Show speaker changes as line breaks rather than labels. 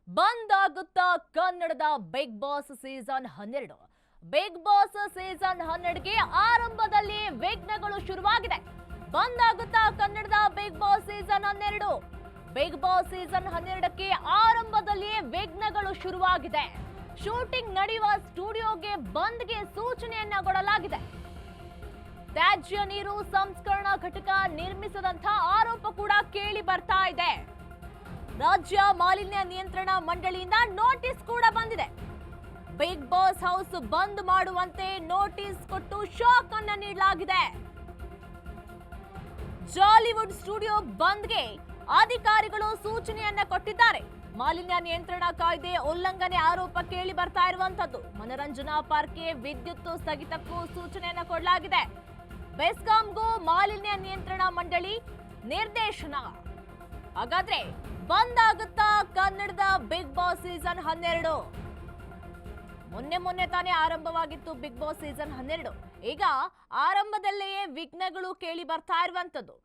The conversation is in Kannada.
ಬಂದ್ ಆಗುತ್ತಾ ಕನ್ನಡದ Bigg Boss season 12. Bigg Boss season 12ಗೆ ಆರಂಭದಲ್ಲಿ ವಿಘ್ನಗಳು ಶುರುವಾಗಿದೆ. ಬಂದ್ ಆಗುತ್ತಾ ಕನ್ನಡದ Bigg Boss season 12. Bigg Boss season 12ಕ್ಕೆ ಆರಂಭದಲ್ಲಿ ವಿಘ್ನಗಳು ಶುರುವಾಗಿದೆ. ಶೂಟಿಂಗ್ ನಡೆಯುವ ಸ್ಟುಡಿಯೋಗೆ ಬಂದ್ಗೆ ಸೂಚನೆಯನ್ನ ಕೊಡಲಾಗಿದೆ. ತ್ಯಾಜ್ಯ ನೀರು ಸಂಸ್ಕರಣಾ ಘಟಕ ನಿರ್ಮಿಸದಂತ ಆರೋಪ ಕೂಡ ಕೇಳಿ ಬರ್ತಾ ಇದೆ. ರಾಜ್ಯ ಮಾಲಿನ್ಯ ನಿಯಂತ್ರಣ ಮಂಡಳಿಯಿಂದ ನೋಟಿಸ್ ಕೂಡ ಬಂದಿದೆ. ಬಿಗ್ ಬಾಸ್ ಹೌಸ್ ಬಂದ್ ಮಾಡುವಂತೆ ನೋಟಿಸ್ ಕೊಟ್ಟು ಶಾಕ್ ಅನ್ನ ನೀಡಲಾಗಿದೆ. ಜಾಲಿವುಡ್ ಸ್ಟುಡಿಯೋ ಬಂದ್ಗೆ ಅಧಿಕಾರಿಗಳು ಸೂಚನೆಯನ್ನ ಕೊಟ್ಟಿದ್ದಾರೆ. ಮಾಲಿನ್ಯ ನಿಯಂತ್ರಣ ಕಾಯ್ದೆ ಉಲ್ಲಂಘನೆ ಆರೋಪ ಕೇಳಿ ಬರ್ತಾ ಇರುವಂತದ್ದು. ಮನರಂಜನಾ ಪಾರ್ಕ್ಗೆ ವಿದ್ಯುತ್ ಸ್ಥಗಿತಕ್ಕೂ ಸೂಚನೆಯನ್ನ ಕೊಡಲಾಗಿದೆ. ಬೆಸ್ಕಾಂಗೂ ಮಾಲಿನ್ಯ ನಿಯಂತ್ರಣ ಮಂಡಳಿ ನಿರ್ದೇಶನ. ಹಾಗಾದ್ರೆ ಬಂದ್ ಆಗುತ್ತಾ ಕನ್ನಡದ ಬಿಗ್ ಬಾಸ್ ಸೀಸನ್ 12? ಮೊನ್ನೆ ತಾನೇ ಆರಂಭವಾಗಿತ್ತು ಬಿಗ್ ಬಾಸ್ ಸೀಸನ್ 12. ಈಗ ಆರಂಭದಲ್ಲಿಯೇ ವಿಘ್ನಗಳು ಕೇಳಿ ಬರ್ತಾ ಇರುವಂತದ್ದು.